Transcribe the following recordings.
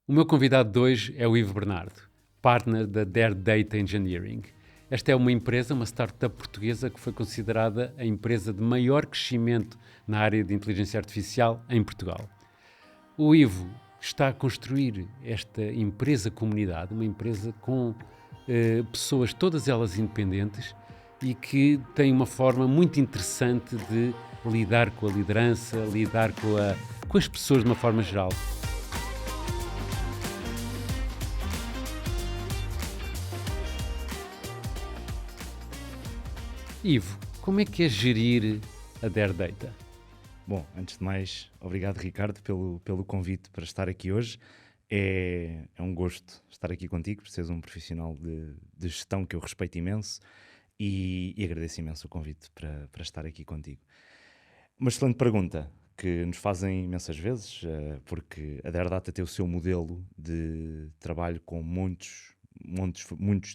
O meu convidado de hoje é o Ivo Bernardo, partner da Dare Data Engineering. Esta é uma empresa, uma startup portuguesa que foi considerada a empresa de maior crescimento na área de inteligência artificial em Portugal. O Ivo está a construir esta empresa comunidade, uma empresa com pessoas, todas elas independentes, e que tem uma forma muito interessante de lidar com a liderança, lidar com as pessoas de uma forma geral. Ivo, como é que é gerir a Dare Data? Bom, antes de mais, obrigado Ricardo pelo convite para estar aqui hoje. É um gosto estar aqui contigo, por seres um profissional de gestão que eu respeito imenso e agradeço imenso o convite para estar aqui contigo. Uma excelente pergunta que nos fazem imensas vezes, porque a Dare Data tem o seu modelo de trabalho com muitos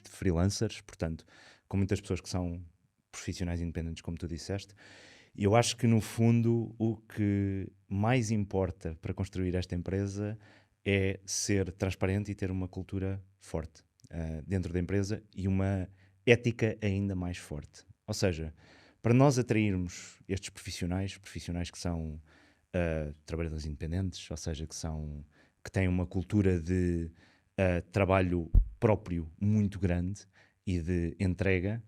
de freelancers, portanto, com muitas pessoas que são profissionais independentes, como tu disseste. E eu acho que, no fundo, o que mais importa para construir esta empresa é ser transparente e ter uma cultura forte dentro da empresa e uma ética ainda mais forte. Ou seja, para nós atrairmos estes profissionais que são trabalhadores independentes, ou seja, que têm uma cultura de trabalho próprio muito grande e de entrega,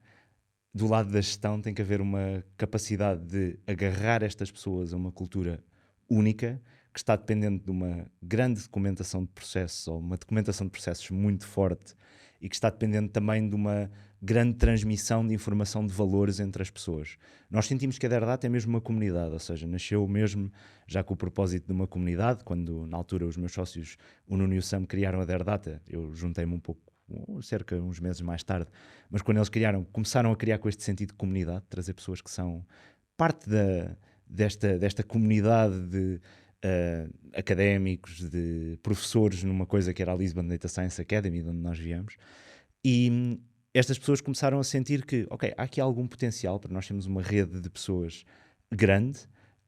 do lado da gestão tem que haver uma capacidade de agarrar estas pessoas a uma cultura única, que está dependente de uma grande documentação de processos, ou uma documentação de processos muito forte, e que está dependente também de uma grande transmissão de informação de valores entre as pessoas. Nós sentimos que a Dare Data é mesmo uma comunidade, ou seja, nasceu mesmo já com o propósito de uma comunidade. Quando, na altura, os meus sócios, o Nuno e o Sam, criaram a Dare Data, eu juntei-me um pouco, cerca de uns meses mais tarde, mas quando eles começaram a criar com este sentido de comunidade, trazer pessoas que são parte desta comunidade de académicos, de professores, numa coisa que era a Lisbon Data Science Academy, de onde nós viemos, e estas pessoas começaram a sentir que, ok, há aqui algum potencial, para nós termos uma rede de pessoas grande.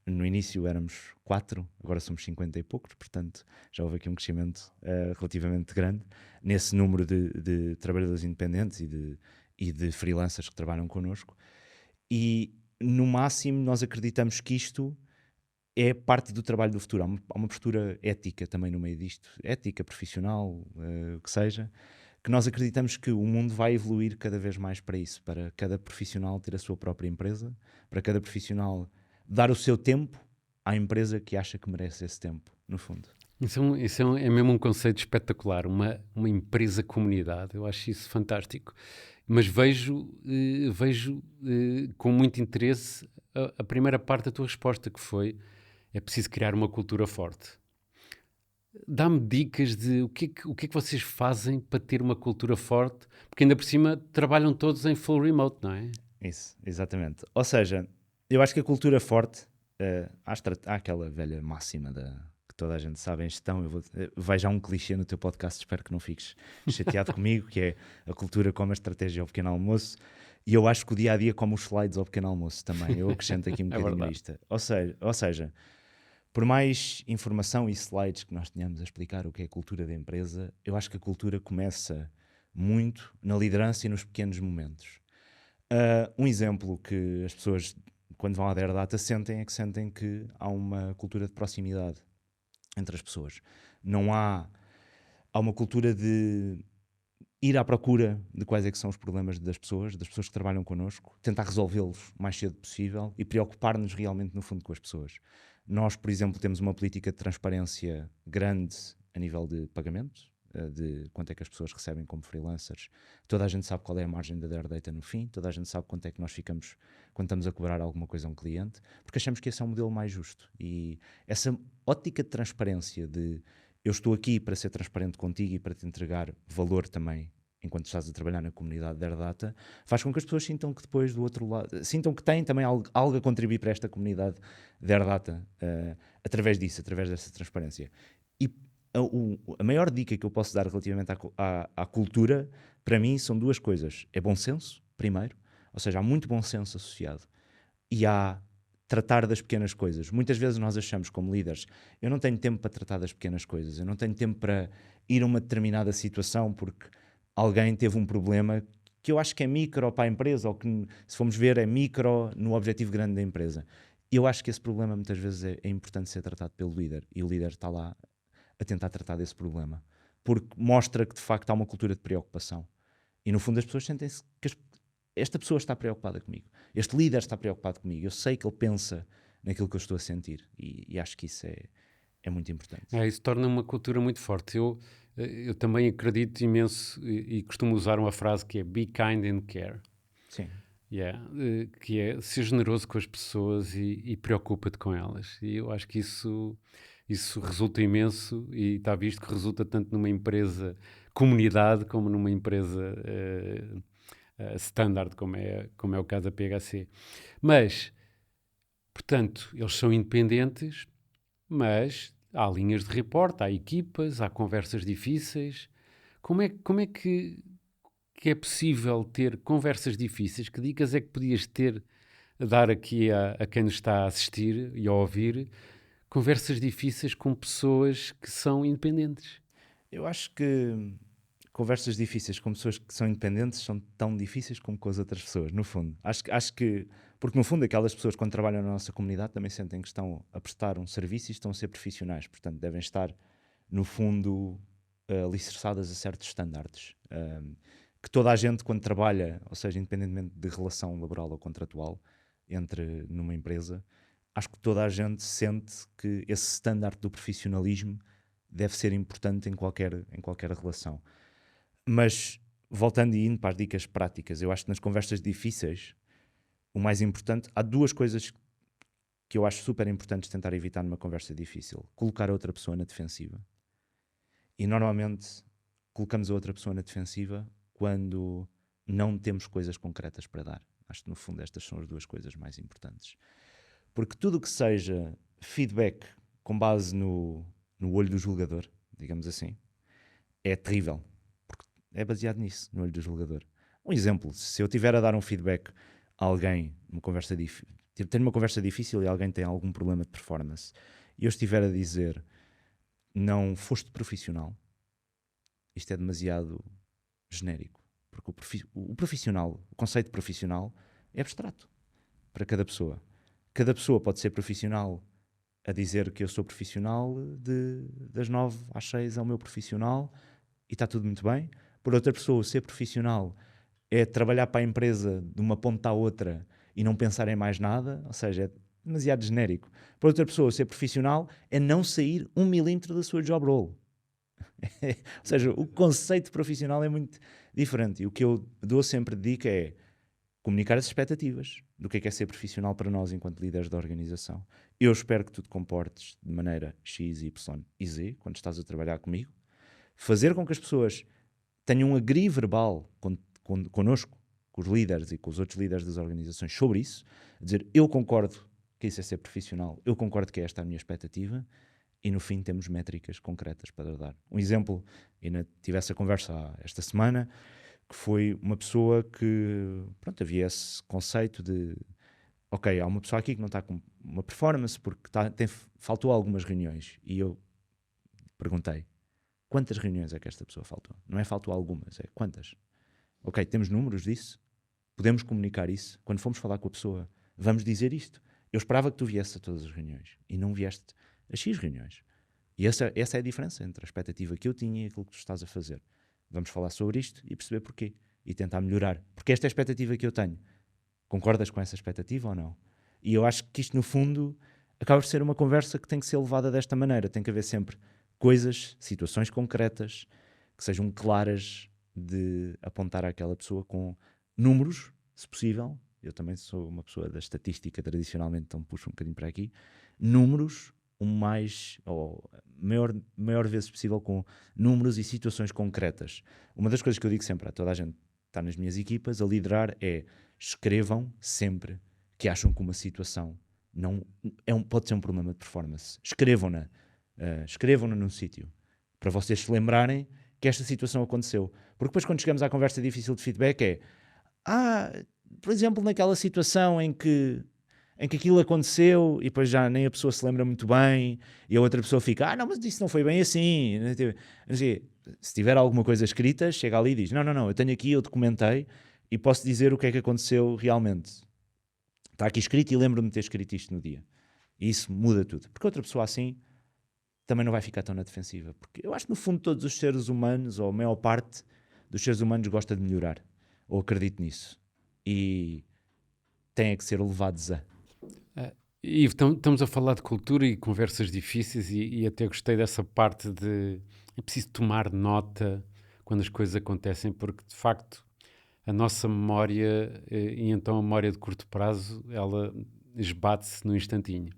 No início éramos 4, agora somos 50 e poucos, portanto já houve aqui um crescimento relativamente grande nesse número de trabalhadores independentes e de freelancers que trabalham connosco. E no máximo nós acreditamos que isto é parte do trabalho do futuro. Há uma postura ética também no meio disto, ética, profissional, o que seja, que nós acreditamos que o mundo vai evoluir cada vez mais para isso, para cada profissional ter a sua própria empresa, para cada profissional dar o seu tempo à empresa que acha que merece esse tempo, no fundo. É mesmo um conceito espetacular, uma empresa-comunidade. Eu acho isso fantástico. Mas vejo com muito interesse a primeira parte da tua resposta, que foi: é preciso criar uma cultura forte. Dá-me dicas de o que é que vocês fazem para ter uma cultura forte, porque ainda por cima trabalham todos em full remote, não é? Isso, exatamente. Ou seja, eu acho que a cultura forte, há aquela velha máxima que toda a gente sabe em gestão. Vai já um clichê no teu podcast, espero que não fiques chateado comigo, que é: a cultura como a estratégia ao pequeno almoço. E eu acho que o dia-a-dia como os slides ao pequeno almoço também. Eu acrescento aqui um bocadinho isto. Ou seja, por mais informação e slides que nós tenhamos a explicar o que é a cultura da empresa, eu acho que a cultura começa muito na liderança e nos pequenos momentos. Um exemplo que as pessoas, quando vão à Dare Data, sentem que há uma cultura de proximidade entre as pessoas. Há uma cultura de ir à procura de quais é que são os problemas das pessoas que trabalham connosco, tentar resolvê-los o mais cedo possível e preocupar-nos realmente, no fundo, com as pessoas. Nós, por exemplo, temos uma política de transparência grande a nível de pagamentos, de quanto é que as pessoas recebem como freelancers. Toda a gente sabe qual é a margem da Dare Data no fim, toda a gente sabe quanto é que nós ficamos quando estamos a cobrar alguma coisa a um cliente, porque achamos que esse é um modelo mais justo. E essa ótica de transparência, de eu estou aqui para ser transparente contigo e para te entregar valor também enquanto estás a trabalhar na comunidade Dare Data, faz com que as pessoas sintam que depois do outro lado, sintam que têm também algo a contribuir para esta comunidade Dare Data, através disso, através dessa transparência. E a maior dica que eu posso dar relativamente à cultura, para mim, são duas coisas. É bom senso, primeiro, ou seja, há muito bom senso associado, e há tratar das pequenas coisas. Muitas vezes nós achamos como líderes, eu não tenho tempo para tratar das pequenas coisas, eu não tenho tempo para ir a uma determinada situação porque alguém teve um problema que eu acho que é micro para a empresa, ou que, se formos ver, é micro no objetivo grande da empresa. Eu acho que esse problema muitas vezes é importante ser tratado pelo líder, e o líder está lá a tentar tratar desse problema, porque mostra que de facto há uma cultura de preocupação. E no fundo as pessoas sentem-se que esta pessoa está preocupada comigo, este líder está preocupado comigo, eu sei que ele pensa naquilo que eu estou a sentir, e acho que isso é muito importante. Isso torna uma cultura muito forte. Eu também acredito imenso e costumo usar uma frase que é be kind and care. Sim. Que é ser generoso com as pessoas e preocupa-te com elas. E eu acho que isso resulta imenso, e está visto que resulta tanto numa empresa comunidade como numa empresa standard, como é o caso da PHC. Mas, portanto, eles são independentes, mas há linhas de reporte, há equipas, há conversas difíceis. Como é que é possível ter conversas difíceis? Que dicas é que podias ter a dar aqui a quem nos está a assistir e a ouvir? Conversas difíceis com pessoas que são independentes. Eu acho que conversas difíceis com pessoas que são independentes são tão difíceis como com as outras pessoas, no fundo. Acho que, porque no fundo aquelas pessoas quando trabalham na nossa comunidade também sentem que estão a prestar um serviço e estão a ser profissionais, portanto devem estar, no fundo, alicerçadas a certos estándares. Que toda a gente quando trabalha, ou seja, independentemente de relação laboral ou contratual, entre numa empresa, acho que toda a gente sente que esse standard do profissionalismo deve ser importante em qualquer relação. Mas, voltando e indo para as dicas práticas, eu acho que nas conversas difíceis, o mais importante, há duas coisas que eu acho super importantes tentar evitar numa conversa difícil. Colocar a outra pessoa na defensiva. E normalmente colocamos a outra pessoa na defensiva quando não temos coisas concretas para dar. Acho que no fundo estas são as duas coisas mais importantes. Porque tudo o que seja feedback com base no olho do julgador, digamos assim, é terrível. Porque é baseado nisso, no olho do julgador. Um exemplo, se eu tiver a dar um feedback a alguém, tenho uma conversa difícil e alguém tem algum problema de performance, e eu estiver a dizer não foste profissional, isto é demasiado genérico. Porque o profissional, o conceito de profissional é abstrato para cada pessoa. Cada pessoa pode ser profissional a dizer que eu sou profissional, das 9 às 6 é o meu profissional e está tudo muito bem. Por outra pessoa, ser profissional é trabalhar para a empresa de uma ponta à outra e não pensar em mais nada, ou seja, é demasiado genérico. Por outra pessoa, ser profissional é não sair 1 milímetro da sua job role. Ou seja, o conceito profissional é muito diferente. E o que eu dou sempre de dica é comunicar as expectativas do que é ser profissional para nós enquanto líderes da organização. Eu espero que tu te comportes de maneira X, Y e Z quando estás a trabalhar comigo. Fazer com que as pessoas tenham um agree verbal connosco, com os líderes e com os outros líderes das organizações sobre isso. Dizer, eu concordo que isso é ser profissional, eu concordo que esta é a minha expectativa, e no fim temos métricas concretas para dar. Um exemplo, ainda tive essa conversa esta semana, que foi uma pessoa que, pronto, havia esse conceito de, ok, há uma pessoa aqui que não está com uma performance porque faltou algumas reuniões. E eu perguntei, quantas reuniões é que esta pessoa faltou? Não é faltou algumas, é quantas? Ok, temos números disso? Podemos comunicar isso? Quando fomos falar com a pessoa, vamos dizer isto. Eu esperava que tu viesse a todas as reuniões e não vieste a X reuniões. E essa é a diferença entre a expectativa que eu tinha e aquilo que tu estás a fazer. Vamos falar sobre isto e perceber porquê. E tentar melhorar. Porque esta é a expectativa que eu tenho. Concordas com essa expectativa ou não? E eu acho que isto, no fundo, acaba por ser uma conversa que tem que ser levada desta maneira. Tem que haver sempre coisas, situações concretas, que sejam claras de apontar àquela pessoa com números, se possível. Eu também sou uma pessoa da estatística tradicionalmente, então puxo um bocadinho para aqui. Números, maior vezes possível com números e situações concretas. Uma das coisas que eu digo sempre a toda a gente que está nas minhas equipas a liderar é escrevam sempre que acham que uma situação pode ser um problema de performance. Escrevam-na num sítio para vocês se lembrarem que esta situação aconteceu. Porque depois quando chegamos à conversa difícil de feedback por exemplo, naquela situação em que em que aquilo aconteceu e depois já nem a pessoa se lembra muito bem e a outra pessoa fica, não, mas isso não foi bem assim. Se tiver alguma coisa escrita, chega ali e diz, não, eu tenho aqui, eu documentei e posso dizer o que é que aconteceu realmente. Está aqui escrito e lembro-me de ter escrito isto no dia. E isso muda tudo. Porque outra pessoa assim também não vai ficar tão na defensiva. Porque eu acho que no fundo todos os seres humanos, ou a maior parte dos seres humanos gosta de melhorar. Ou acredito nisso. E têm que ser levados a... E estamos a falar de cultura e conversas difíceis e até gostei dessa parte de é preciso tomar nota quando as coisas acontecem, porque de facto a nossa memória e então a memória de curto prazo, ela esbate-se num instantinho.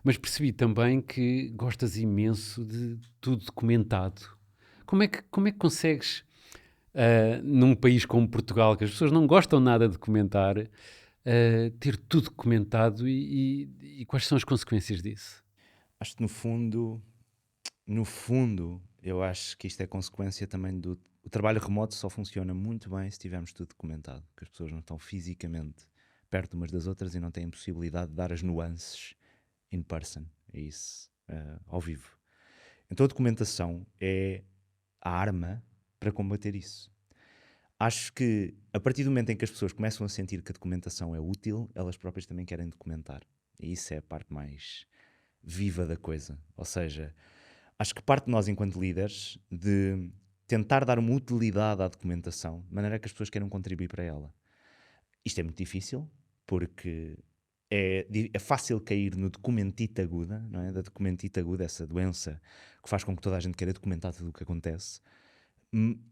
Mas percebi também que gostas imenso de tudo documentado. Como é que consegues, num país como Portugal, que as pessoas não gostam nada de comentar, ter tudo documentado e quais são as consequências disso? Acho que no fundo, eu acho que isto é consequência também do... O trabalho remoto só funciona muito bem se tivermos tudo documentado, que as pessoas não estão fisicamente perto umas das outras e não têm possibilidade de dar as nuances in person, é isso, ao vivo. Então a documentação é a arma para combater isso. Acho que a partir do momento em que as pessoas começam a sentir que a documentação é útil, elas próprias também querem documentar. E isso é a parte mais viva da coisa. Ou seja, acho que parte de nós enquanto líderes de tentar dar uma utilidade à documentação, de maneira que as pessoas queiram contribuir para ela. Isto é muito difícil, porque é fácil cair no documentite aguda, não é? Da documentite aguda, essa doença que faz com que toda a gente queira documentar tudo o que acontece.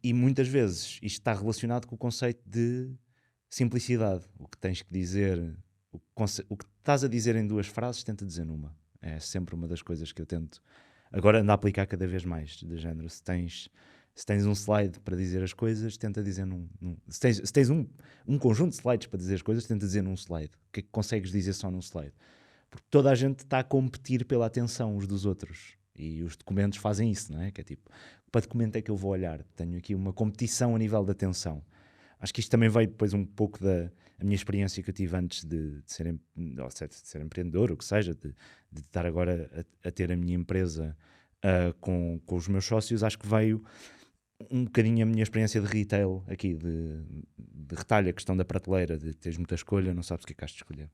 E muitas vezes isto está relacionado com o conceito de simplicidade. O que tens que dizer, o que estás a dizer em 2 frases, tenta dizer numa. É sempre uma das coisas que eu tento agora ando a aplicar cada vez mais, de género. Se tens um slide para dizer as coisas, tenta dizer se tens um conjunto de slides para dizer as coisas, tenta dizer num slide. O que é que consegues dizer só num slide? Porque toda a gente está a competir pela atenção uns dos outros. E os documentos fazem isso, não é? Que é tipo, para documento é que eu vou olhar? Tenho aqui uma competição a nível da atenção. Acho que isto também veio depois um pouco da minha experiência que eu tive antes de ser empreendedor, ou que seja, de estar agora a ter a minha empresa com os meus sócios. Acho que veio um bocadinho a minha experiência de retail aqui, de retalho, a questão da prateleira, de teres muita escolha, não sabes o que é que has de escolher.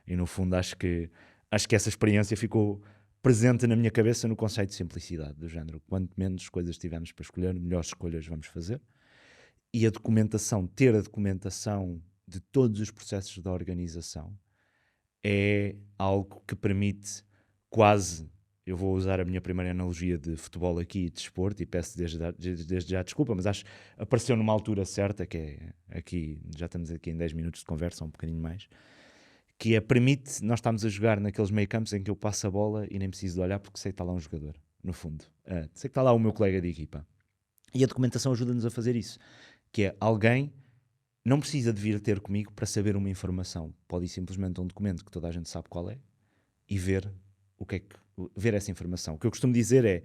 E no fundo acho que essa experiência ficou presente na minha cabeça no conceito de simplicidade, do género. Quanto menos coisas tivermos para escolher, melhores escolhas vamos fazer. E a documentação, ter a documentação de todos os processos da organização é algo que permite quase, eu vou usar a minha primeira analogia de futebol aqui e de desporto, e peço desde já desculpa, mas acho que apareceu numa altura certa, que é aqui, já estamos aqui em 10 minutos de conversa, um bocadinho mais, que permite, nós estamos a jogar naqueles meio campos em que eu passo a bola e nem preciso de olhar porque sei que está lá um jogador, no fundo. Sei que está lá o meu colega de equipa. E a documentação ajuda-nos a fazer isso, que é alguém não precisa de vir ter comigo para saber uma informação. Pode ir simplesmente a um documento que toda a gente sabe qual é e ver ver essa informação. O que eu costumo dizer é,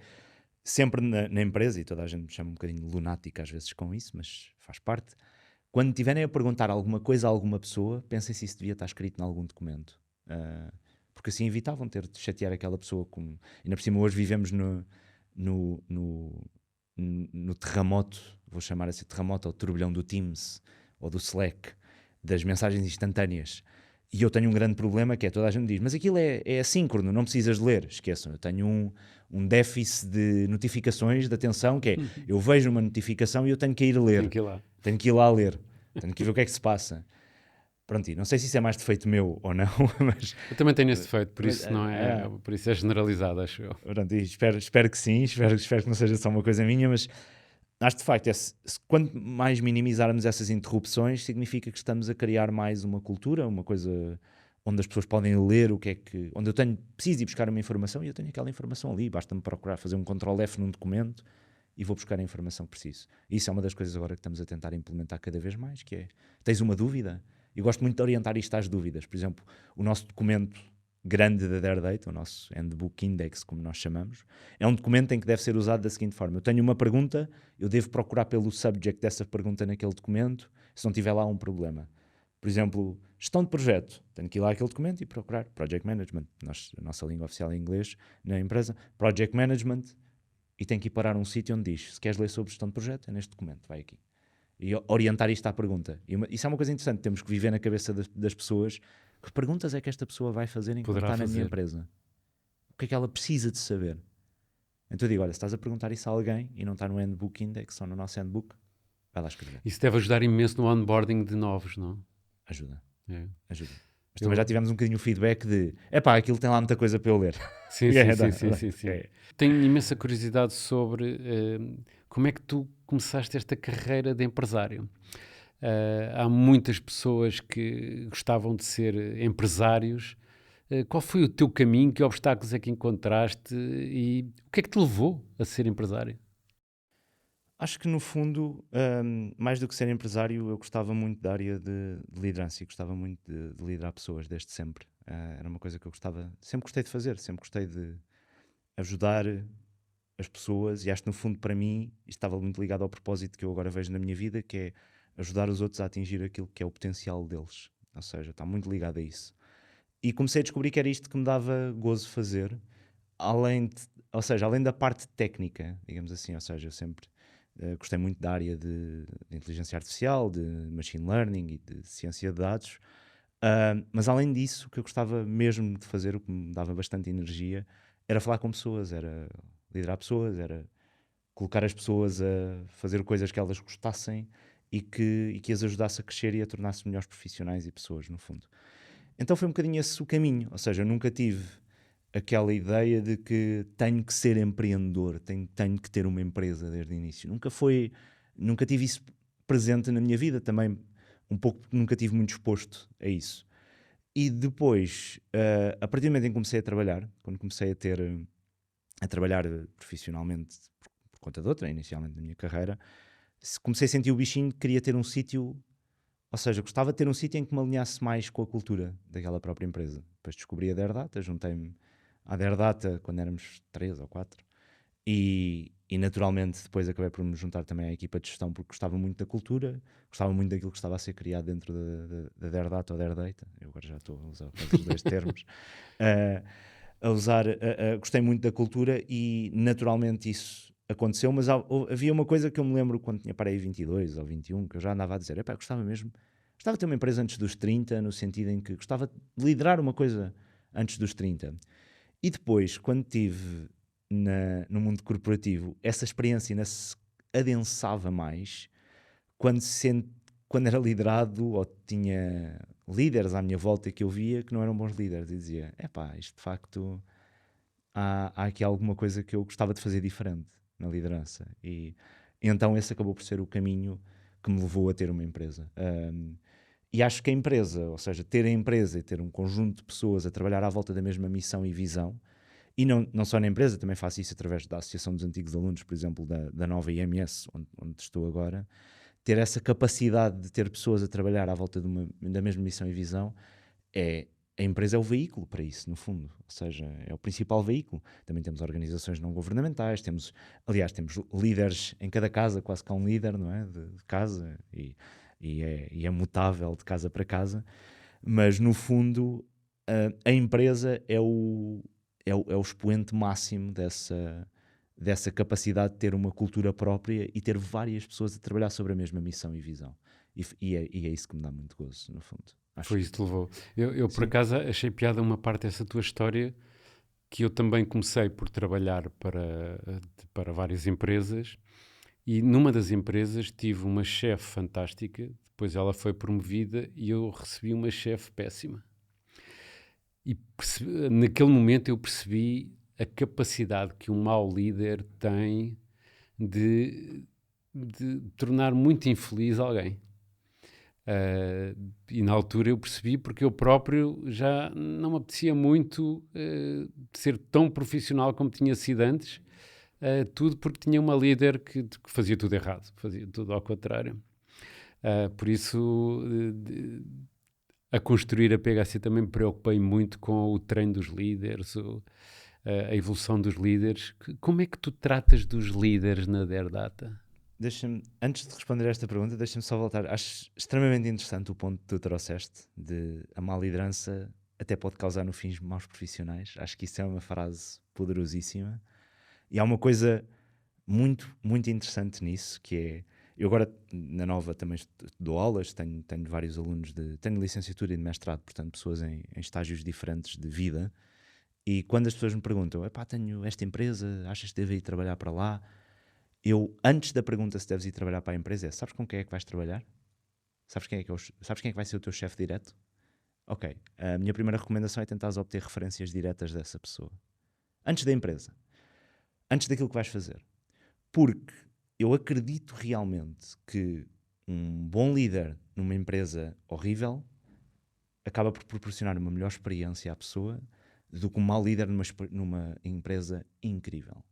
sempre na empresa, e toda a gente me chama um bocadinho de lunático às vezes com isso, mas faz parte, quando tiverem a perguntar alguma coisa a alguma pessoa, pensem se isso devia estar escrito em algum documento. Porque assim evitavam ter de chatear aquela pessoa. Ainda por cima hoje vivemos no terremoto, vou chamar assim terremoto, ou turbilhão do Teams, ou do Slack, das mensagens instantâneas. E eu tenho um grande problema, que é toda a gente diz, mas aquilo é assíncrono, não precisas de ler. Esqueçam, eu tenho um déficit de notificações, de atenção, que é, eu vejo uma notificação e eu tenho que ir ler. Tenho que ir lá ler. Tenho que ver o que é que se passa. Pronto, e não sei se isso é mais defeito meu ou não, mas... Eu também tenho esse defeito, por isso por isso é generalizado, acho eu. Pronto, e espero que sim, espero que não seja só uma coisa minha, mas acho de facto, quanto mais minimizarmos essas interrupções, significa que estamos a criar mais uma cultura, uma coisa onde as pessoas podem ler onde eu preciso ir buscar uma informação e eu tenho aquela informação ali, basta-me procurar fazer um Ctrl+F num documento e vou buscar a informação que preciso. Isso é uma das coisas agora que estamos a tentar implementar cada vez mais, que é, tens uma dúvida? Eu gosto muito de orientar isto às dúvidas. Por exemplo, o nosso documento grande da Dare Date, o nosso Handbook Index, como nós chamamos, é um documento em que deve ser usado da seguinte forma: eu tenho uma pergunta, eu devo procurar pelo subject dessa pergunta naquele documento, se não tiver lá um problema. Por exemplo, Gestão de projeto, tenho que ir lá àquele documento e procurar Project Management, a nossa língua oficial é inglês na empresa, Project Management, e tenho que ir parar um sítio onde diz, se queres ler sobre gestão de projeto, é neste documento, vai aqui. E orientar isto à pergunta. Isso é uma coisa interessante, temos que viver na cabeça das pessoas. Que perguntas é que esta pessoa vai fazer enquanto está na minha empresa? O que é que ela precisa de saber? Então eu digo, olha, se estás a perguntar isso a alguém e não está no Handbook Index ou no nosso Handbook, vai lá escrever. Isso deve ajudar imenso no onboarding de novos, não? Ajuda. É. Ajuda. Mas também já tivemos um bocadinho o feedback de, aquilo tem lá muita coisa para eu ler. Sim. Tenho imensa curiosidade sobre como é que tu começaste esta carreira de empresário. Há muitas pessoas que gostavam de ser empresários. Qual foi o teu caminho? Que obstáculos é que encontraste? E o que é que te levou a ser empresário? Acho que no fundo, mais do que ser empresário, eu gostava muito da área de liderança e gostava muito de liderar pessoas desde sempre. Era uma coisa que eu sempre gostei de fazer, sempre gostei de ajudar as pessoas e acho que no fundo para mim isto estava muito ligado ao propósito que eu agora vejo na minha vida, que é ajudar os outros a atingir aquilo que é o potencial deles. Ou seja, está muito ligado a isso. E comecei a descobrir que era isto que me dava gozo fazer, além da parte técnica, digamos assim. Ou seja, eu sempre gostei muito da área de inteligência artificial, de machine learning e de ciência de dados. Mas além disso, o que eu gostava mesmo de fazer, o que me dava bastante energia, era falar com pessoas, era liderar pessoas, era colocar as pessoas a fazer coisas que elas gostassem e que as ajudasse a crescer e a tornar-se melhores profissionais e pessoas, no fundo. Então foi um bocadinho esse o caminho, ou seja, eu nunca tive aquela ideia de que tenho que ser empreendedor, tenho que ter uma empresa desde o início. Nunca tive isso presente na minha vida também, um pouco porque nunca tive muito exposto a isso. E depois, a partir do momento em que comecei a trabalhar, quando comecei a trabalhar profissionalmente por conta de outra, inicialmente na minha carreira, comecei a sentir o bichinho de que queria ter um sítio, ou seja, gostava de ter um sítio em que me alinhasse mais com a cultura daquela própria empresa. Depois descobri a Derdata, juntei-me à Derdata quando éramos 3 ou 4 e naturalmente depois acabei por me juntar também à equipa de gestão porque gostava muito da cultura, gostava muito daquilo que estava a ser criado dentro da Derdata ou Derdata. Eu agora já estou a usar os dois termos. Gostei muito da cultura e naturalmente isso aconteceu, mas havia uma coisa que eu me lembro quando tinha para aí 22 ou 21, que eu já andava a dizer, gostava de ter uma empresa antes dos 30, no sentido em que gostava de liderar uma coisa antes dos 30. E depois, quando estive no mundo corporativo, essa experiência ainda se adensava mais quando era liderado ou tinha líderes à minha volta que eu via que não eram bons líderes e dizia, isto de facto há aqui alguma coisa que eu gostava de fazer diferente na liderança e então esse acabou por ser o caminho que me levou a ter uma empresa. E acho que a empresa, ou seja, ter a empresa e ter um conjunto de pessoas a trabalhar à volta da mesma missão e visão, e não só na empresa, também faço isso através da Associação dos Antigos Alunos, por exemplo, da nova IMS, onde estou agora, ter essa capacidade de ter pessoas a trabalhar à volta da mesma missão e visão, a empresa é o veículo para isso, no fundo, ou seja, é o principal veículo. Também temos organizações não governamentais, temos líderes em cada casa, quase que há um líder, não é, de casa, e é mutável de casa para casa, mas no fundo a empresa é o expoente máximo dessa capacidade de ter uma cultura própria e ter várias pessoas a trabalhar sobre a mesma missão e visão. E é isso que me dá muito gozo, no fundo. Foi isso que te levou. Eu por acaso, achei piada uma parte dessa tua história, que eu também comecei por trabalhar para várias empresas, e numa das empresas tive uma chefe fantástica, depois ela foi promovida e eu recebi uma chefe péssima. E naquele momento eu percebi a capacidade que um mau líder tem de tornar muito infeliz alguém. E na altura eu percebi, porque eu próprio já não me apetecia muito ser tão profissional como tinha sido antes, tudo porque tinha uma líder que fazia tudo errado, fazia tudo ao contrário. Por isso, a construir a PHC também me preocupei muito com o treino dos líderes, a evolução dos líderes. Como é que tu tratas dos líderes na Derdata? Antes de responder a esta pergunta, deixa-me só voltar. Acho extremamente interessante o ponto que tu trouxeste de a má liderança até pode causar no fim maus profissionais. Acho que isso é uma frase poderosíssima. E há uma coisa muito, muito interessante nisso, que é... Eu agora, na Nova, também dou aulas, tenho vários alunos tenho licenciatura e de mestrado, portanto, pessoas em estágios diferentes de vida. E quando as pessoas me perguntam, epá, tenho esta empresa, achas que devo ir trabalhar para lá? Eu, antes da pergunta se deves ir trabalhar para a empresa, sabes com quem é que vais trabalhar? Sabes quem é que vai ser o teu chefe direto? Ok, a minha primeira recomendação é tentares obter referências diretas dessa pessoa. Antes da empresa. Antes daquilo que vais fazer. Porque eu acredito realmente que um bom líder numa empresa horrível acaba por proporcionar uma melhor experiência à pessoa do que um mau líder numa empresa incrível.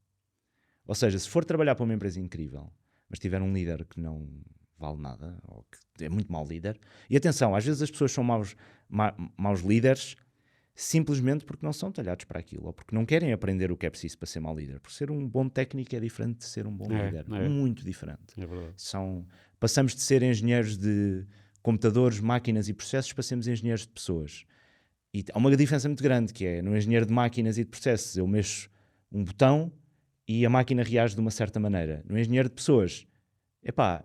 Ou seja, se for trabalhar para uma empresa incrível, mas tiver um líder que não vale nada, ou que é muito mau líder, e atenção, às vezes as pessoas são maus líderes simplesmente porque não são talhados para aquilo, ou porque não querem aprender o que é preciso para ser mau líder. Porque ser um bom técnico é diferente de ser um bom líder. Muito diferente. É verdade. Passamos de ser engenheiros de computadores, máquinas e processos para sermos engenheiros de pessoas. E há uma diferença muito grande, que é, no engenheiro de máquinas e de processos, eu mexo um botão e a máquina reage de uma certa maneira. No engenheiro de pessoas,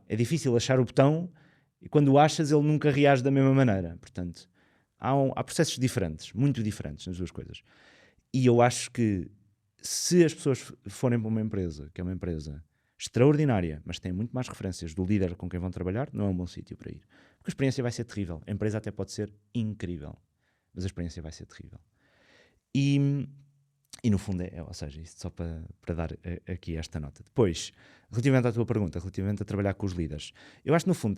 é difícil achar o botão e quando o achas ele nunca reage da mesma maneira. Portanto, há processos diferentes, muito diferentes nas duas coisas. E eu acho que se as pessoas forem para uma empresa, que é uma empresa extraordinária, mas tem muito mais referências do líder com quem vão trabalhar, não é um bom sítio para ir. Porque a experiência vai ser terrível. A empresa até pode ser incrível, mas a experiência vai ser terrível. E no fundo, ou seja, isto só para dar aqui esta nota. Depois, relativamente à tua pergunta, relativamente a trabalhar com os líderes, eu acho que no fundo,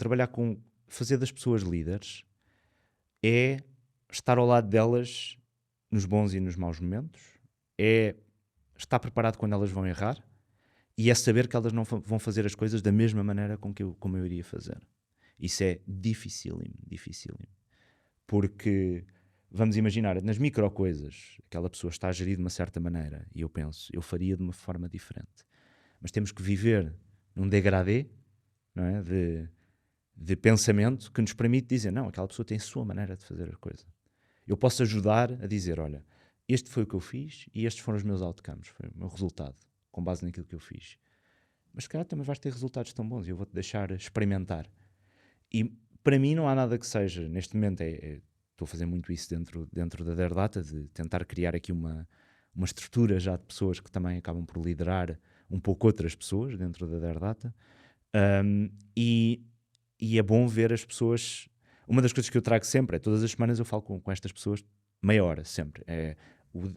fazer das pessoas líderes é estar ao lado delas nos bons e nos maus momentos, é estar preparado quando elas vão errar e é saber que elas não vão fazer as coisas da mesma maneira como eu iria fazer. Isso é dificílimo. Porque... Vamos imaginar, nas micro coisas, aquela pessoa está a gerir de uma certa maneira e eu penso, eu faria de uma forma diferente. Mas temos que viver num degradê, não é? de pensamento que nos permite dizer, não, aquela pessoa tem a sua maneira de fazer a coisa. Eu posso ajudar a dizer, olha, este foi o que eu fiz e estes foram os meus outcomes, foi o meu resultado, com base naquilo que eu fiz. Mas se calhar também vais ter resultados tão bons e eu vou-te deixar experimentar. E para mim não há nada que seja, neste momento estou a fazer muito isso dentro da Derdata, de tentar criar aqui uma estrutura já de pessoas que também acabam por liderar um pouco outras pessoas dentro da Derdata. E é bom ver as pessoas... Uma das coisas que eu trago sempre é, todas as semanas eu falo com estas pessoas meia hora, sempre.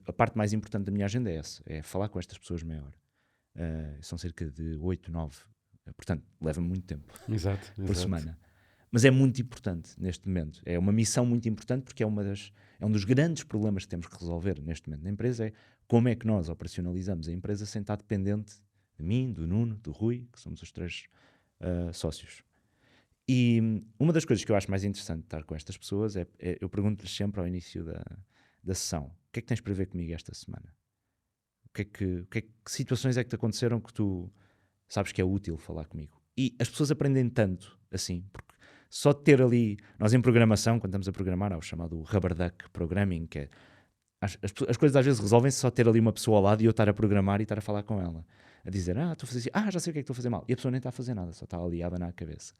A parte mais importante da minha agenda é essa, é falar com estas pessoas meia hora. São cerca de 8, 9, portanto, leva-me muito tempo por semana. Mas é muito importante neste momento. É uma missão muito importante porque é um dos grandes problemas que temos que resolver neste momento na empresa, é como é que nós operacionalizamos a empresa sem estar dependente de mim, do Nuno, do Rui, que somos os 3 sócios. E uma das coisas que eu acho mais interessante de estar com estas pessoas é eu pergunto-lhes sempre ao início da sessão, o que é que tens para ver comigo esta semana? Que situações é que te aconteceram que tu sabes que é útil falar comigo? E as pessoas aprendem tanto assim, porque só de ter ali, nós em programação, quando estamos a programar, há o chamado Rubber Duck Programming, que é as coisas às vezes resolvem-se só ter ali uma pessoa ao lado e eu estar a programar e estar a falar com ela, a dizer, estou a fazer assim, já sei o que é que estou a fazer mal, e a pessoa nem está a fazer nada, só está ali a abanar a cabeça.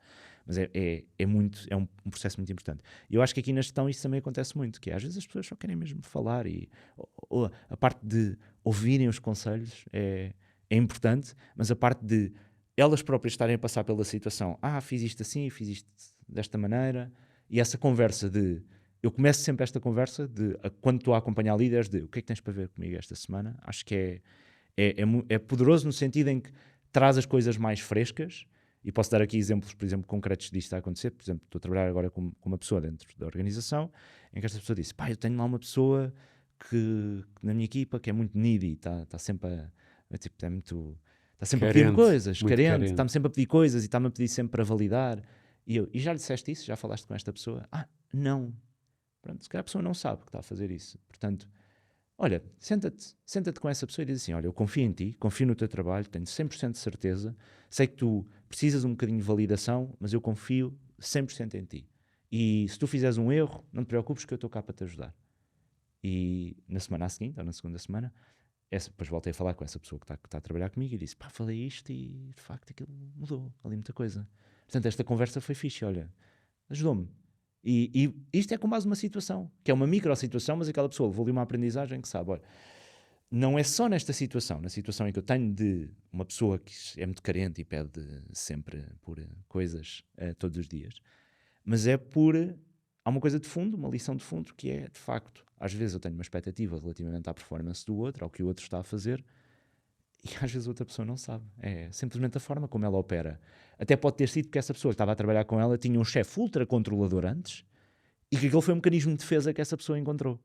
Mas é um processo muito importante. E eu acho que aqui na gestão isso também acontece muito, que é, às vezes as pessoas só querem mesmo falar ou a parte de ouvirem os conselhos é importante, mas a parte de elas próprias estarem a passar pela situação, fiz isto assim, fiz isto desta maneira, e essa conversa eu começo sempre esta conversa quando estou a acompanhar líderes, o que é que tens para ver comigo esta semana? Acho que é poderoso no sentido em que traz as coisas mais frescas, e posso dar aqui exemplos, por exemplo, concretos disto a acontecer. Por exemplo, estou a trabalhar agora com uma pessoa dentro da organização, em que esta pessoa disse, eu tenho lá uma pessoa que na minha equipa que é muito needy, está sempre está sempre a pedir coisas, carente, está-me sempre a pedir coisas e está-me a pedir sempre para validar. E já lhe disseste isso? Já falaste com esta pessoa? Não. Pronto, se calhar a pessoa não sabe que está a fazer isso. Portanto, olha, senta-te com essa pessoa e diz assim, olha, eu confio em ti, confio no teu trabalho, tenho 100% de certeza, sei que tu precisas um bocadinho de validação, mas eu confio 100% em ti. E se tu fizeres um erro, não te preocupes que eu estou cá para te ajudar. E na semana a seguinte, ou na segunda semana, depois voltei a falar com essa pessoa que está a trabalhar comigo e disse, pá, falei isto e de facto aquilo mudou ali muita coisa. Portanto, esta conversa foi fixe, olha, ajudou-me. E isto é com base numa situação, que é uma micro situação, mas aquela pessoa levou ali uma aprendizagem que sabe, olha, não é só nesta situação, na situação em que eu tenho de uma pessoa que é muito carente e pede sempre por coisas todos os dias, mas é por, há uma coisa de fundo, uma lição de fundo, que é, de facto, às vezes eu tenho uma expectativa relativamente à performance do outro, ao que o outro está a fazer, e às vezes outra pessoa não sabe. É simplesmente a forma como ela opera. Até pode ter sido porque essa pessoa que estava a trabalhar com ela tinha um chefe ultra controlador antes e que aquele foi um mecanismo de defesa que essa pessoa encontrou.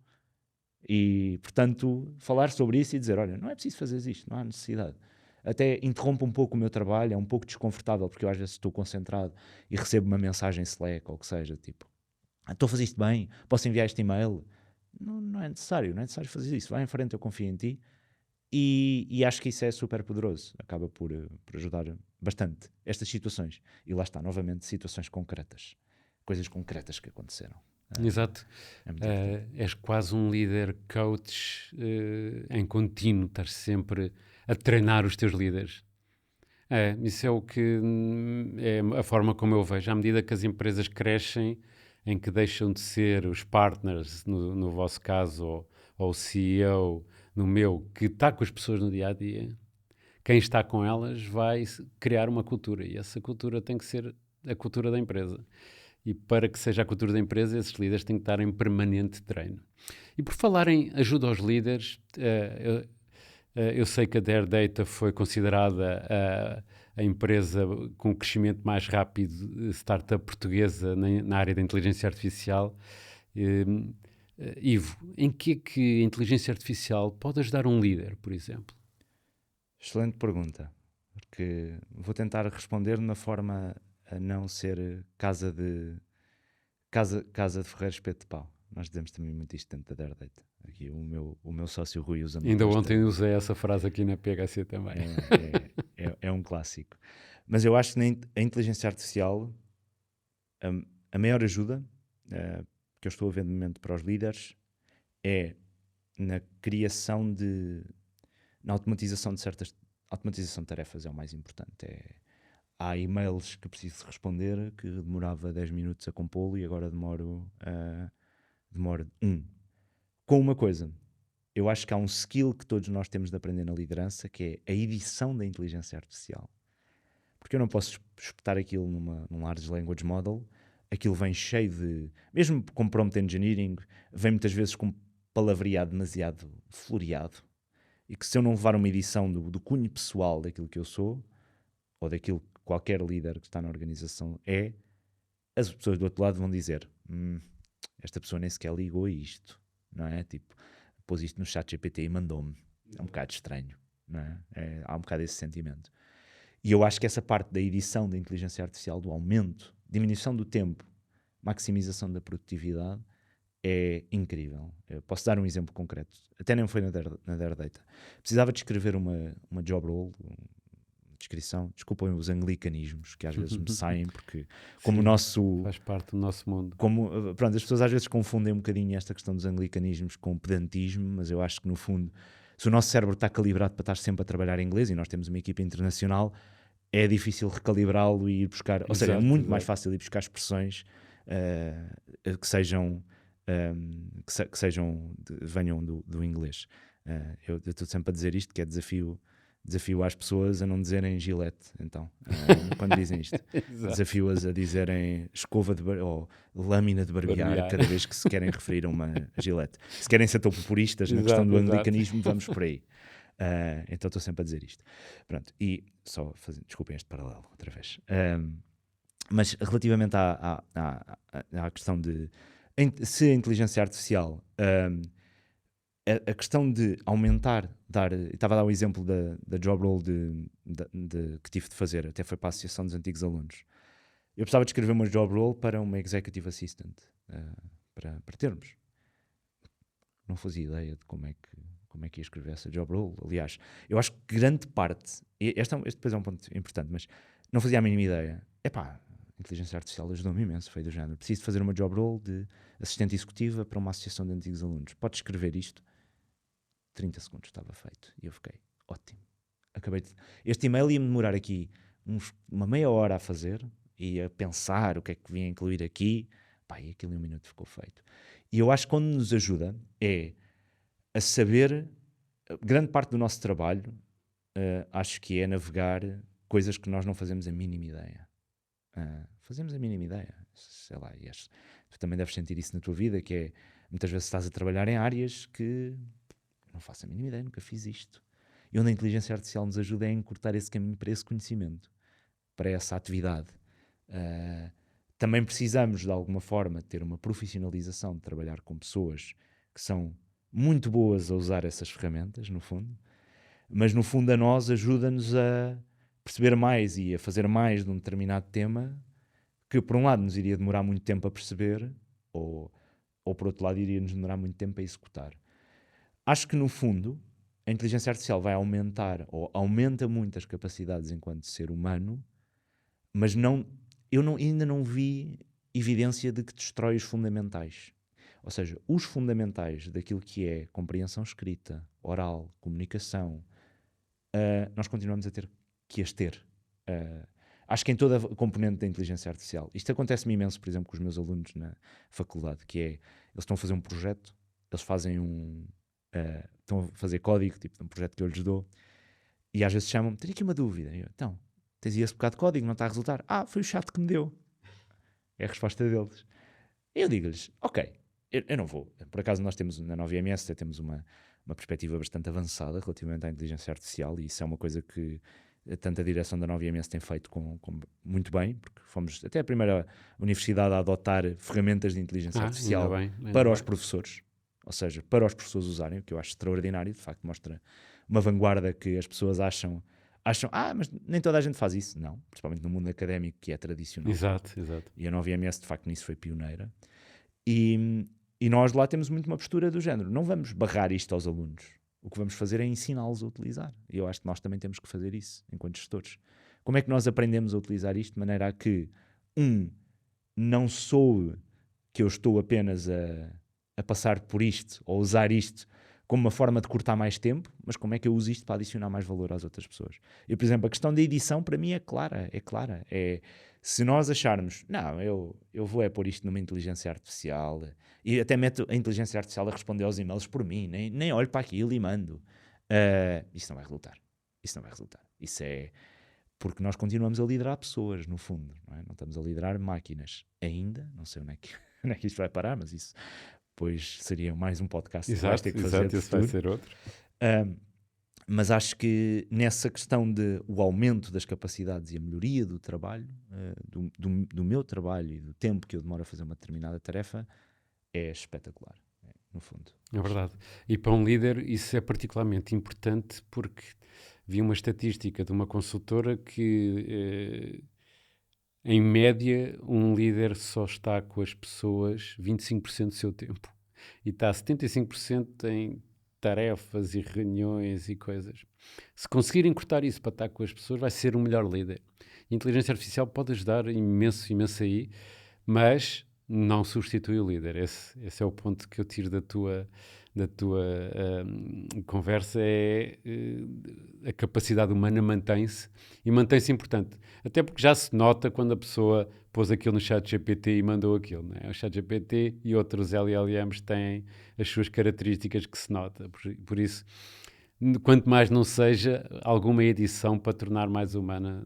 E, portanto, falar sobre isso e dizer, olha, não é preciso fazer isto, não há necessidade. Até interrompe um pouco o meu trabalho, é um pouco desconfortável porque eu às vezes estou concentrado e recebo uma mensagem Slack ou o que seja, tipo, estou a fazer isto bem, posso enviar este e-mail? Não é necessário, não é necessário fazer isso. Vai em frente, eu confio em ti. E acho que isso é super poderoso, acaba por ajudar bastante estas situações. E lá está, novamente, situações concretas, coisas concretas que aconteceram. Exato. É muito importante. És quase um líder coach em contínuo, estás sempre a treinar os teus líderes. Isso é o que é a forma como eu vejo. À medida que as empresas crescem, em que deixam de ser os partners, no vosso caso, ou o CEO, no meu, que está com as pessoas no dia a dia, quem está com elas vai criar uma cultura e essa cultura tem que ser a cultura da empresa. E para que seja a cultura da empresa, esses líderes têm que estar em permanente treino. E por falar em ajuda aos líderes, eu sei que a Dare Data foi considerada a empresa com o crescimento mais rápido, startup portuguesa na área da inteligência artificial. Ivo, em que é que a inteligência artificial pode ajudar um líder, por exemplo? Excelente pergunta, porque vou tentar responder de uma forma a não ser casa de Ferreiro Espeto de Pau. Nós dizemos também muito isto dentro da Dare Data. Aqui o meu sócio Rui usa muito Ainda ontem usei essa frase aqui na PHC também. É um clássico. Mas eu acho que a inteligência artificial, a maior ajuda que eu estou a ver no momento para os líderes é na criação na automatização de automatização de tarefas é o mais importante. Há e-mails que preciso responder que demorava 10 minutos a compô-lo e agora demoro 1. Com uma coisa, eu acho que há um skill que todos nós temos de aprender na liderança, que é a edição da inteligência artificial. Porque eu não posso espetar aquilo num large language model, aquilo vem cheio de... Mesmo com prompt engineering, vem muitas vezes com palavreado demasiado floreado, e que se eu não levar uma edição do cunho pessoal daquilo que eu sou, ou daquilo que qualquer líder que está na organização as pessoas do outro lado vão dizer esta pessoa nem sequer ligou a isto, não é? Tipo, pôs isto no chat GPT e mandou-me. É um bocado estranho, não é? Há um bocado esse sentimento. E eu acho que essa parte da edição da inteligência artificial, do aumento, diminuição do tempo, maximização da produtividade, é incrível. Eu posso dar um exemplo concreto. Até nem foi na Dare Data. Precisava de escrever uma job role, descrição. Desculpem os anglicanismos que às vezes me saem, porque como Sim, o nosso... faz parte do nosso mundo. Pronto, as pessoas às vezes confundem um bocadinho esta questão dos anglicanismos com o pedantismo, mas eu acho que no fundo, se o nosso cérebro está calibrado para estar sempre a trabalhar em inglês, e nós temos uma equipa internacional, é difícil recalibrá-lo e ir buscar... Ou seja, é muito mais fácil ir buscar expressões que sejam... venham do inglês. Eu estou sempre a dizer isto, que é desafio às pessoas a não dizerem gilete, então, quando dizem isto. Desafio-as a dizerem escova ou lâmina de barbear cada vez que se querem referir a uma gilete. Se querem ser tão populistas na questão do anglicanismo, vamos por aí. Então estou sempre a dizer isto. Pronto, e só desculpem este paralelo outra vez. Mas relativamente à questão de se a inteligência artificial, a questão de aumentar, estava a dar o exemplo da job role que tive de fazer, até foi para a Associação dos Antigos Alunos. Eu precisava de escrever uma job role para uma Executive Assistant, para termos. Não fazia ideia de como é que ia escrever essa job role. Aliás, eu acho que grande parte, este depois é um ponto importante, mas não fazia a mínima ideia. A inteligência artificial ajudou-me imenso, foi do género. Preciso fazer uma job role de assistente executiva para uma associação de antigos alunos. Podes escrever isto? 30 segundos estava feito. E eu fiquei, ótimo. Este e-mail ia-me demorar aqui uma meia hora a fazer e a pensar o que é que vinha incluir aqui. E aquilo em 1 minuto ficou feito. E eu acho que quando nos ajuda é a saber, grande parte do nosso trabalho, acho que é navegar coisas que nós não fazemos a mínima ideia. Fazemos a mínima ideia. Sei lá, tu também deves sentir isso na tua vida, que é, muitas vezes estás a trabalhar em áreas que não faço a mínima ideia, nunca fiz isto. E onde a inteligência artificial nos ajuda é a encurtar esse caminho para esse conhecimento, para essa atividade. Também precisamos, de alguma forma, ter uma profissionalização de trabalhar com pessoas que são muito boas a usar essas ferramentas, no fundo, mas no fundo a nós ajuda-nos a perceber mais e a fazer mais de um determinado tema que por um lado nos iria demorar muito tempo a perceber ou por outro lado iria nos demorar muito tempo a executar. Acho que no fundo a inteligência artificial vai aumentar ou aumenta muito as capacidades enquanto ser humano, mas ainda não vi evidência de que destrói os fundamentais. Ou seja, os fundamentais daquilo que é compreensão escrita, oral, comunicação, nós continuamos a ter que as ter. Acho que em toda a componente da inteligência artificial. Isto acontece-me imenso, por exemplo, com os meus alunos na faculdade, que é, eles estão a fazer um projeto, eles fazem estão a fazer código, tipo de um projeto que eu lhes dou, e às vezes chamam-me, tenho aqui uma dúvida. Eu, então, tens esse bocado de código, não está a resultar? Foi o chat que me deu. É a resposta deles. Eu digo-lhes, ok, eu não vou. Por acaso nós temos, na 9MS, temos uma perspectiva bastante avançada relativamente à inteligência artificial, e isso é uma coisa que tanto a direção da 9MS tem feito muito bem, porque fomos até a primeira universidade a adotar ferramentas de inteligência artificial para os professores, ou seja, para os professores usarem, o que eu acho extraordinário, de facto mostra uma vanguarda que as pessoas acham, mas nem toda a gente faz isso. Não, principalmente no mundo académico, que é tradicional. Exato. E a 9MS, de facto, nisso foi pioneira. E nós lá temos muito uma postura do género, não vamos barrar isto aos alunos. O que vamos fazer é ensiná-los a utilizar. E eu acho que nós também temos que fazer isso, enquanto gestores. Como é que nós aprendemos a utilizar isto de maneira a que, não sou que eu estou apenas a passar por isto, ou usar isto como uma forma de cortar mais tempo, mas como é que eu uso isto para adicionar mais valor às outras pessoas? E, por exemplo, a questão da edição, para mim, é clara. Se nós acharmos, não, eu vou pôr isto numa inteligência artificial, e até meto a inteligência artificial a responder aos e-mails por mim, nem olho para aquilo e mando. Isso não vai resultar. Isso é porque nós continuamos a liderar pessoas, no fundo. Não estamos a liderar máquinas. Ainda, não sei onde é que isto vai parar, mas isso depois seria mais um podcast. Exato, esse vai ser outro. Mas acho que nessa questão de o aumento das capacidades e a melhoria do trabalho, do meu trabalho e do tempo que eu demoro a fazer uma determinada tarefa, é espetacular, no fundo. É verdade. E para um líder isso é particularmente importante, porque vi uma estatística de uma consultora que, em média, um líder só está com as pessoas 25% do seu tempo. E está 75% em tarefas e reuniões e coisas. Se conseguirem cortar isso para estar com as pessoas, vai ser um melhor líder. A inteligência artificial pode ajudar imenso aí, mas não substitui o líder. Esse é o ponto que eu tiro da tua conversa, a capacidade humana mantém-se importante. Até porque já se nota quando a pessoa pôs aquilo no ChatGPT e mandou aquilo. Não é? O ChatGPT e outros LLMs têm as suas características que se nota. Por isso, quanto mais não seja alguma edição para tornar mais humana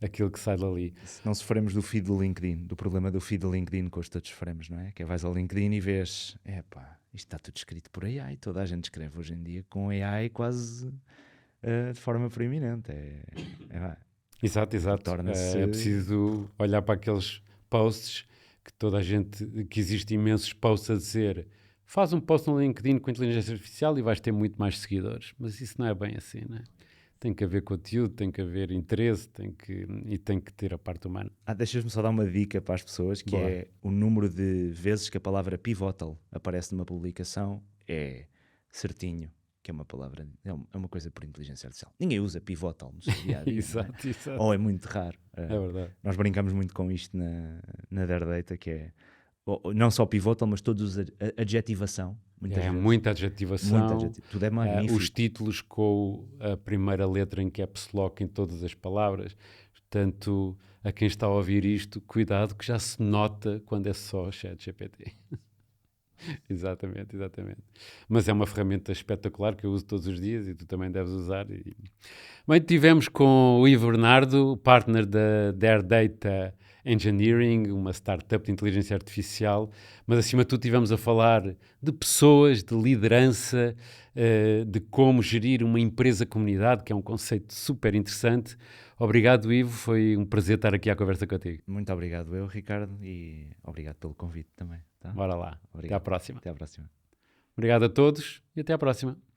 aquilo que sai dali. Se não sofremos do feed do LinkedIn, do problema do feed do LinkedIn que hoje todos sofremos, não é? Que vais ao LinkedIn e vês, isto está tudo escrito por AI, toda a gente escreve hoje em dia com AI quase de forma preeminente. Exato. É preciso olhar para aqueles posts que toda a gente, que existe imensos posts a dizer, faz um post no LinkedIn com inteligência artificial e vais ter muito mais seguidores. Mas isso não é bem assim, não é? Tem que haver conteúdo, tem que haver interesse, tem que ter a parte humana. Deixas-me só dar uma dica para as pessoas, que Boa. é o número de vezes que a palavra pivotal aparece numa publicação é certinho, que é uma palavra, é uma coisa por inteligência artificial. Ninguém usa pivotal no seu dia-a-dia, Exato, exato. ou é muito raro. É verdade. Nós brincamos muito com isto na Dare Data, que é não só pivotal, mas todos adjetivação. Muitas vezes. Muita adjetivação. Tudo é magnífico. Os títulos com a primeira letra em caps lock em todas as palavras. Portanto, a quem está a ouvir isto, cuidado que já se nota quando é só ChatGPT. Exatamente. Mas é uma ferramenta espetacular que eu uso todos os dias e tu também deves usar. Bem, tivemos com o Ivo Bernardo, partner da Dare Data Engineering, uma startup de inteligência artificial, mas acima de tudo tivemos a falar de pessoas, de liderança, de como gerir uma empresa-comunidade, que é um conceito super interessante. Obrigado, Ivo, foi um prazer estar aqui à conversa contigo. Muito obrigado eu, Ricardo, e obrigado pelo convite também. Tá? Bora lá, Obrigado. até à próxima. Até à próxima. Obrigado a todos e até à próxima.